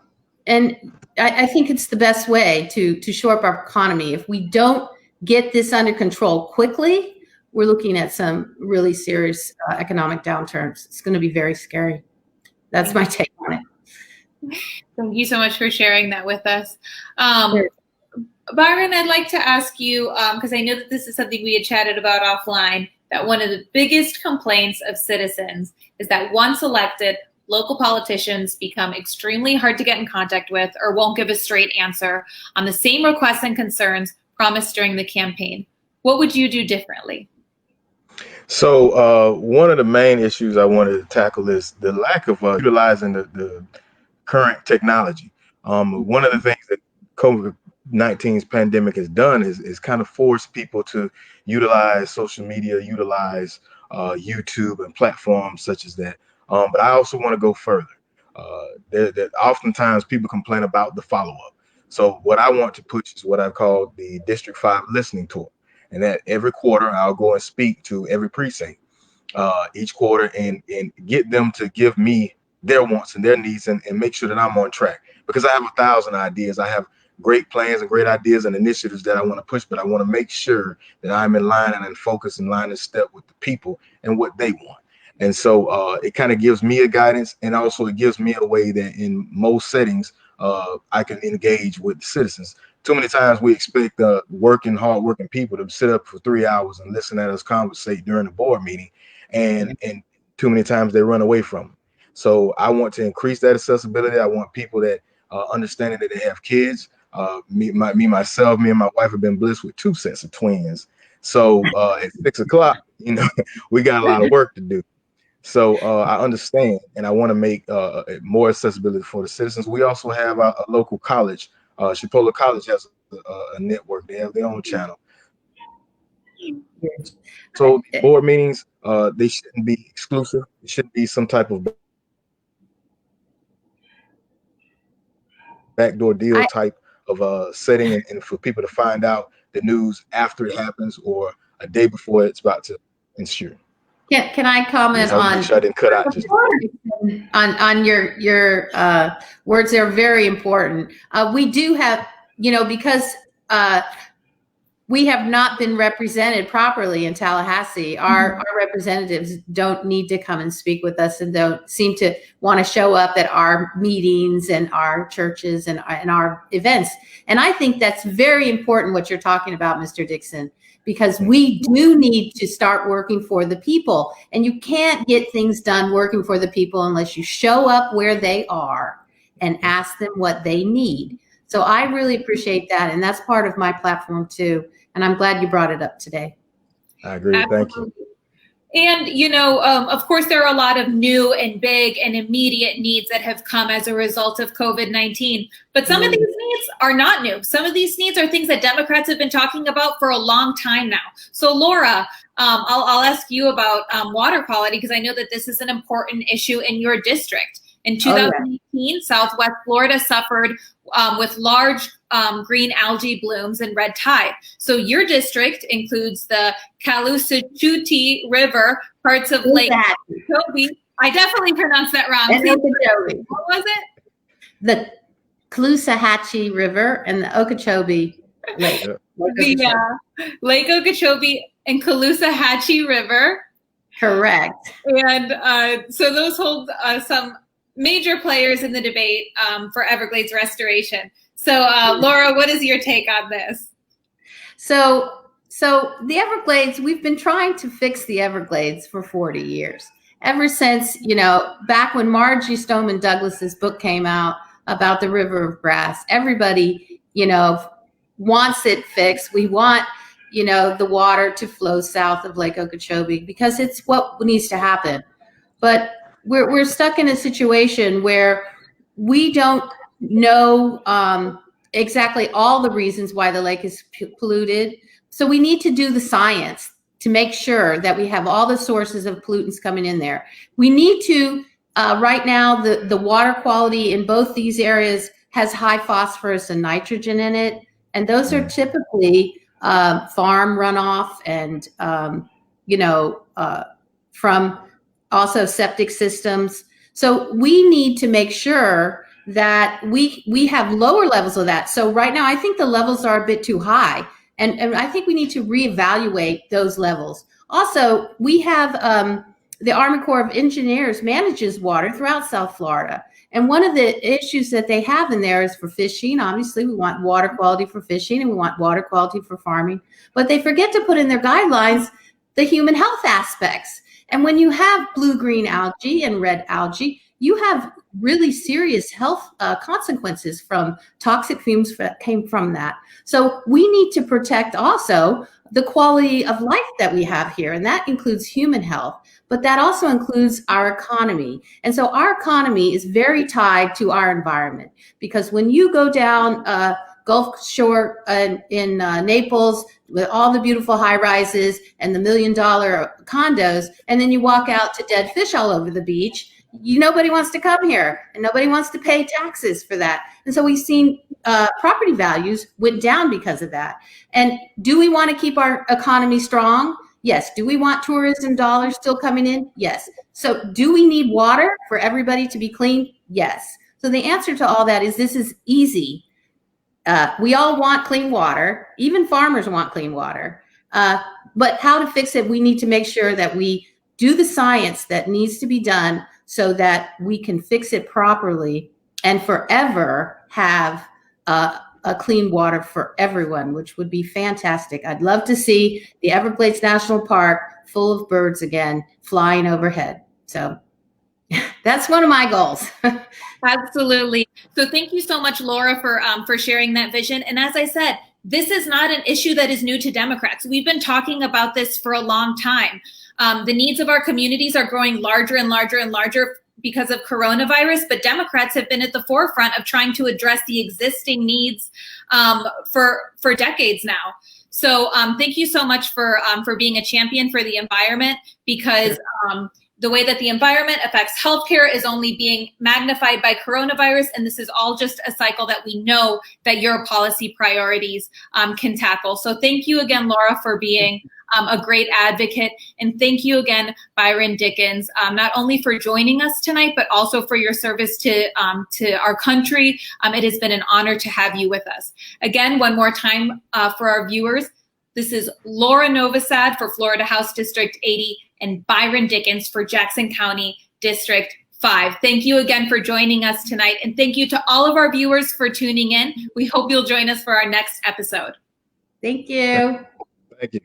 I think it's the best way to shore up our economy. If we don't get this under control quickly, we're looking at some really serious economic downturns. It's going to be very scary. That's my take on it. Thank you so much for sharing that with us. Sure. Byron, I'd like to ask you, because I know that this is something we had chatted about offline, that one of the biggest complaints of citizens is that once elected, local politicians become extremely hard to get in contact with or won't give a straight answer on the same requests and concerns promised during the campaign. What would you do differently? So one of the main issues I wanted to tackle is the lack of utilizing the current technology. One of the things that COVID-19's pandemic has done is kind of force people to utilize social media, utilize YouTube and platforms such as that. But I also want to go further. That oftentimes people complain about the follow-up. So what I want to push is what I call the District 5 listening tour. And that every quarter I'll go and speak to every precinct each quarter and get them to give me their wants and their needs and make sure that I'm on track, because I have 1,000 ideas. I have great plans and great ideas and initiatives that I want to push, but I want to make sure that I'm in line and in focus, in line and step with the people and what they want. And so it kind of gives me a guidance, and also it gives me a way that in most settings I can engage with the citizens. Too many times we expect hard-working people to sit up for 3 hours and listen at us conversate during a board meeting, and too many times they run away from it. So I want to increase that accessibility. I want people that understanding that they have kids. Me and my wife have been blessed with 2 sets of twins. So at 6 o'clock, we got a lot of work to do. So I understand, and I want to make more accessibility for the citizens. We also have a local college. Chipola College has a network. They have their own channel. So board meetings, they shouldn't be exclusive. It shouldn't be some type of backdoor deal type of setting, and for people to find out the news after it happens or a day before it's about to ensure. Can I comment on? I didn't cut out just on your words. They're very important. We do have, because we have not been represented properly in Tallahassee. Our representatives don't need to come and speak with us, and don't seem to want to show up at our meetings and our churches and our events. And I think that's very important what you're talking about, Mr. Dixon, because we do need to start working for the people. And you can't get things done working for the people unless you show up where they are and ask them what they need. So I really appreciate that. And that's part of my platform too. And I'm glad you brought it up today. I agree. Absolutely. Thank you. And, of course, there are a lot of new and big and immediate needs that have come as a result of COVID-19. But some of these needs are not new. Some of these needs are things that Democrats have been talking about for a long time now. So, Laura, I'll ask you about water quality, because I know that this is an important issue in your district. In 2018, Southwest Florida suffered with large green algae blooms and red tide. So your district includes the Caloosahatchee River, parts of Lake Okeechobee. I definitely pronounced that wrong. What was it? The Caloosahatchee River and the Okeechobee Lake. Lake Okeechobee and Caloosahatchee River. Correct. And so those hold some major players in the debate for Everglades restoration. So, Laura, what is your take on this? So the Everglades, we've been trying to fix the Everglades for 40 years. Ever since, back when Margie Stoneman Douglas's book came out about the River of Grass, everybody, wants it fixed. We want, the water to flow south of Lake Okeechobee because it's what needs to happen. But we're stuck in a situation where we don't know exactly all the reasons why the lake is polluted. So we need to do the science to make sure that we have all the sources of pollutants coming in there. We need to, right now, the water quality in both these areas has high phosphorus and nitrogen in it. And those are typically farm runoff and, from also septic systems. So we need to make sure that we have lower levels of that. So right now, I think the levels are a bit too high. And I think we need to reevaluate those levels. Also, we have the Army Corps of Engineers manages water throughout South Florida. And one of the issues that they have in there is for fishing. Obviously, we want water quality for fishing and we want water quality for farming. But they forget to put in their guidelines the human health aspects. And when you have blue-green algae and red algae, you have really serious health consequences from toxic fumes that came from that. So we need to protect also the quality of life that we have here, and that includes human health, but that also includes our economy. And so our economy is very tied to our environment, because when you go down Gulf Shore in Naples with all the beautiful high rises and the $1 million condos, and then you walk out to dead fish all over the beach, nobody wants to come here and nobody wants to pay taxes for that. And so we've seen property values went down because of that. And do we want to keep our economy strong? Yes. Do we want tourism dollars still coming in? Yes. So do we need water for everybody to be clean? Yes. So the answer to all that is this is easy. We all want clean water. Even farmers want clean water. But how to fix it, we need to make sure that we do the science that needs to be done so that we can fix it properly and forever have a clean water for everyone, which would be fantastic. I'd love to see the Everglades National Park full of birds again flying overhead. So that's one of my goals. Absolutely. So thank you so much, Laura, for sharing that vision. And as I said, this is not an issue that is new to Democrats. We've been talking about this for a long time. The needs of our communities are growing larger and larger and larger because of coronavirus, but Democrats have been at the forefront of trying to address the existing needs for decades now. So thank you so much for being a champion for the environment, because the way that the environment affects healthcare is only being magnified by coronavirus. And this is all just a cycle that we know that your policy priorities can tackle. So thank you again, Laura, for being a great advocate. And thank you again, Byron Dickens, not only for joining us tonight, but also for your service to our country. It has been an honor to have you with us. Again, one more time for our viewers, this is Laura Novosad for Florida House District 80 and Byron Dickens for Jackson County District 5. Thank you again for joining us tonight. And thank you to all of our viewers for tuning in. We hope you'll join us for our next episode. Thank you. Thank you.